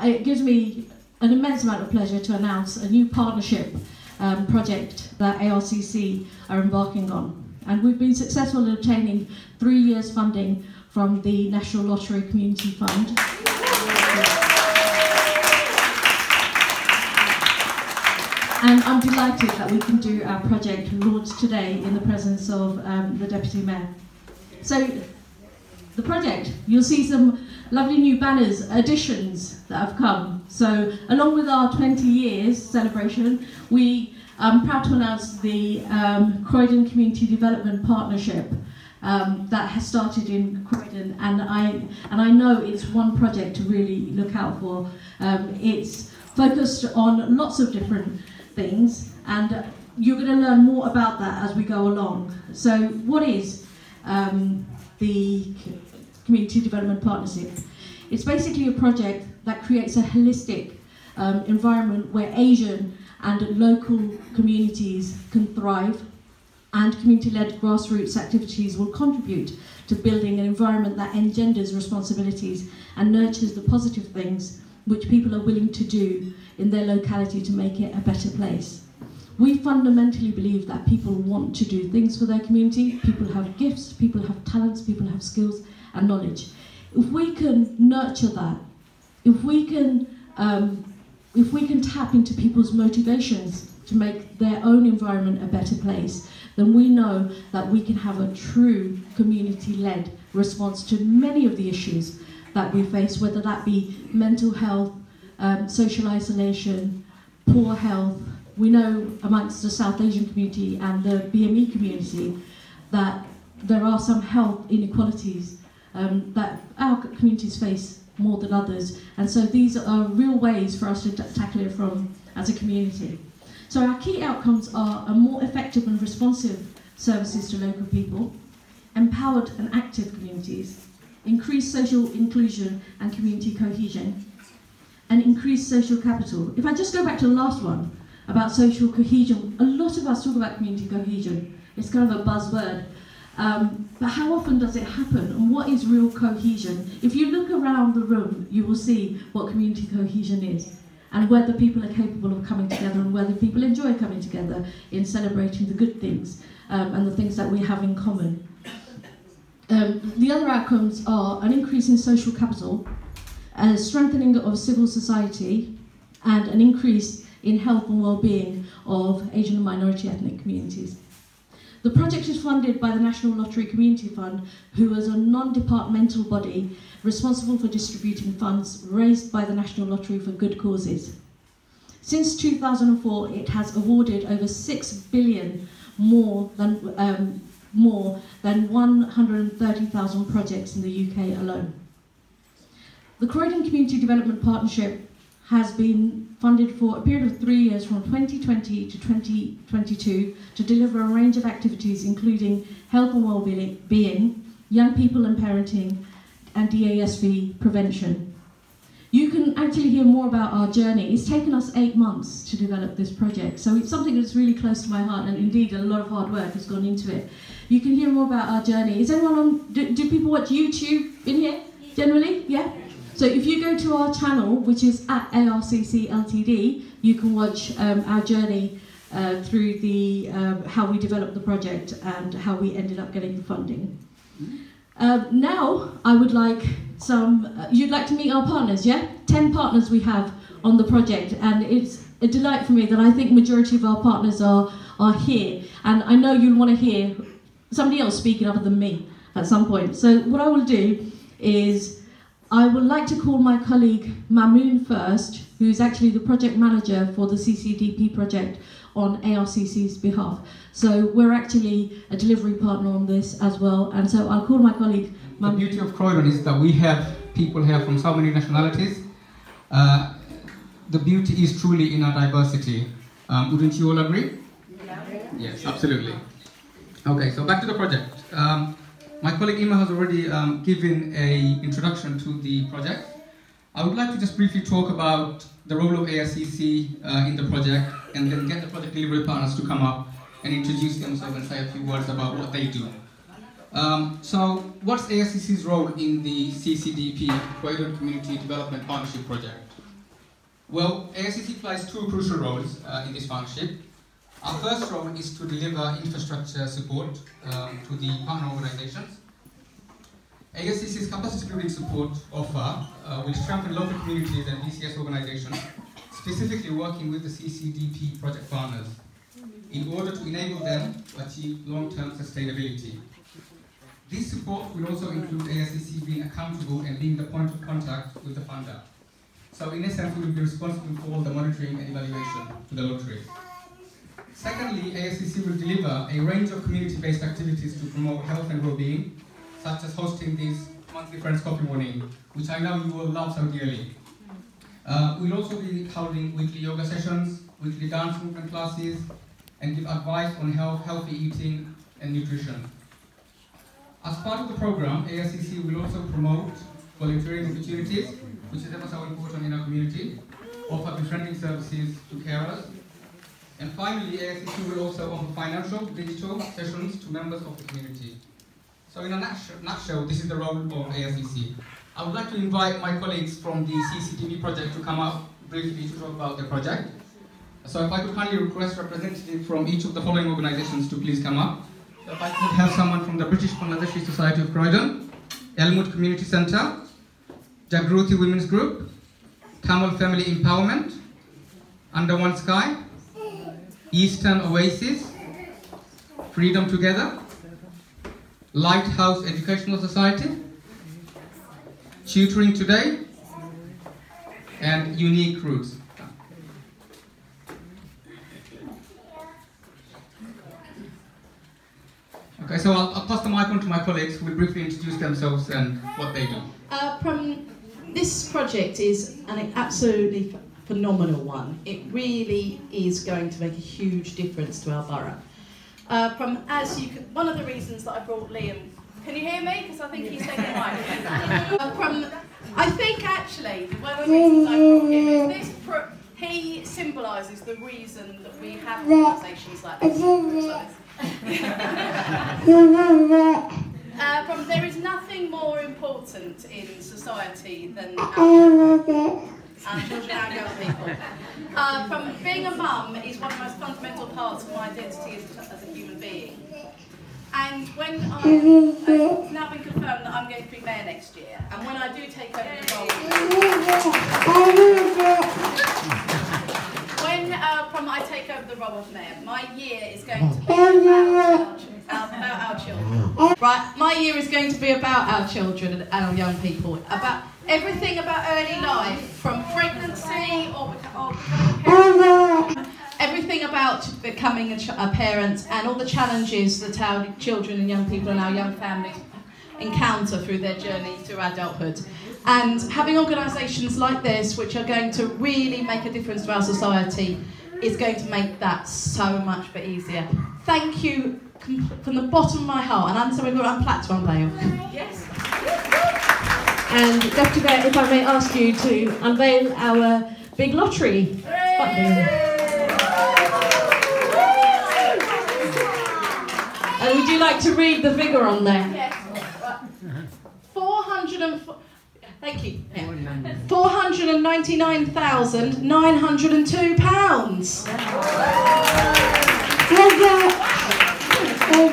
it gives me an immense amount of pleasure to announce a new partnership project that ARCC are embarking on. And we've been successful in obtaining 3 years funding from the National Lottery Community Fund. And I'm delighted that we can do our project launch today in the presence of the Deputy Mayor. So, the project, you'll see some lovely new banners, additions that have come. So, along with our 20 years celebration, we are proud to announce the Croydon Community Development Partnership that has started in Croydon, and I know it's one project to really look out for. It's focused on lots of different things, and you're going to learn more about that as we go along. So, what is the Community Development Partnership? It's basically a project that creates a holistic environment where Asian and local communities can thrive, and community-led grassroots activities will contribute to building an environment that engenders responsibilities and nurtures the positive things which people are willing to do in their locality to make it a better place. We fundamentally believe that people want to do things for their community. People have gifts, people have talents, people have skills and knowledge. If we can nurture that, if we can tap into people's motivations to make their own environment a better place, then we know that we can have a true community-led response to many of the issues that we face, whether that be mental health, social isolation, poor health. We know amongst the South Asian community and the BME community that there are some health inequalities that our communities face more than others, and so these are real ways for us to tackle it from as a community. So our key outcomes are a more effective and responsive services to local people, empowered and active communities, increased social inclusion and community cohesion, and increased social capital. If I just go back to the last one about social cohesion, a lot of us talk about community cohesion. It's kind of a buzzword. But how often does it happen, and what is real cohesion? If you look around the room, you will see what community cohesion is, and whether people are capable of coming together, and whether people enjoy coming together in celebrating the good things and the things that we have in common. The other outcomes are an increase in social capital, a strengthening of civil society, and an increase in health and well-being of Asian and minority ethnic communities. The project is funded by the National Lottery Community Fund, who is a non-departmental body responsible for distributing funds raised by the National Lottery for good causes. Since 2004, it has awarded over 6 billion more than 130,000 projects in the UK alone. The Croydon Community Development Partnership has been funded for a period of 3 years from 2020 to 2022 to deliver a range of activities including health and well-being, young people and parenting, and DASV prevention. You can actually hear more about our journey. It's taken us 8 months to develop this project, so it's something that's really close to my heart, and indeed a lot of hard work has gone into it. You can hear more about our journey. Is anyone on, do people watch YouTube in here, generally? Yeah? So if you go to our channel, which is at ARCC Ltd, you can watch our journey through the how we developed the project and how we ended up getting the funding. Now I would like you'd like to meet our partners, yeah? 10 partners we have on the project, and it's a delight for me that I think majority of our partners are here, and I know you'll want to hear somebody else speaking other than me at some point. So what I will do is I would like to call my colleague Mamoon first, who's actually the project manager for the CCDP project on ARCC's behalf. So we're actually a delivery partner on this as well, and so I'll call my colleague Mamoon. The beauty of Croydon is that we have people here from so many nationalities. The beauty is truly in our diversity. Wouldn't you all agree? Yeah. Yes, absolutely. Okay, so back to the project. My colleague Ima has already given an introduction to the project. I would like to just briefly talk about the role of ARCC in the project, and then get the project delivery partners to come up and introduce themselves and say a few words about what they do. So, what's ARCC's role in the CCDP, Croydon Community Development Partnership Project? Well, ASCC plays two crucial roles in this partnership. Our first role is to deliver infrastructure support to the partner organizations. ASCC's capacity building support offer will strengthen local communities and BCS organizations, specifically working with the CCDP project partners, in order to enable them to achieve long-term sustainability. This support will also include ASCC being accountable and being the point of contact with the funder. So in essence, we will be responsible for all the monitoring and evaluation to the lottery. Secondly, ASCC will deliver a range of community-based activities to promote health and well-being, such as hosting these monthly Friends Coffee Morning, which I know you will love so dearly. We'll also be holding weekly yoga sessions, weekly dance movement classes, and give advice on healthy eating and nutrition. As part of the program, ASCC will also promote volunteering opportunities, which is ever so important in our community, offer befriending services to carers. And finally, ASCC will also offer financial, digital sessions to members of the community. So in a nutshell, this is the role of ASCC. I would like to invite my colleagues from the CCDP project to come up briefly to talk about the project. So if I could kindly request representatives from each of the following organizations to please come up. So if I could have someone from the British Bangladeshi Society of Croydon, Elmwood Community Centre, Jagruti Women's Group, Tamil Family Empowerment, Under One Sky, Eastern Oasis, Freedom Together, Lighthouse Educational Society, Tutoring Today, and Unique Roots. Okay, so I'll pass the mic on to my colleagues who will briefly introduce themselves and what they do. This project is an absolutely phenomenal one. It really is going to make a huge difference to our borough. One of the reasons that I brought Liam, can you hear me? Because I think he's taking the mic. I think actually, one of the reasons I brought him is he symbolises the reason that we have organisations like this. There is nothing more important in society than our children and young people. Being a mum is one of the most fundamental parts of my identity as a human being. And when it's now been confirmed that I'm going to be mayor next year, and when I do take over the role, I take over the role of mayor, my year is going to be about our children. Right, my year is going to be about our children and our young people, about everything about early life, from pregnancy or becoming a parent, everything about becoming a parent, and all the challenges that our children and young people and our young families encounter through their journey through adulthood. And having organisations like this, which are going to really make a difference to our society, is going to make that so much easier. Thank you from the bottom of my heart, and I'm sorry we're on platform, Dale. Yes. And Deputy Mayor, if I may ask you to unveil our big lottery funding. And would you like to read the figure on there? Yes. Thank you. Yeah. £499,902.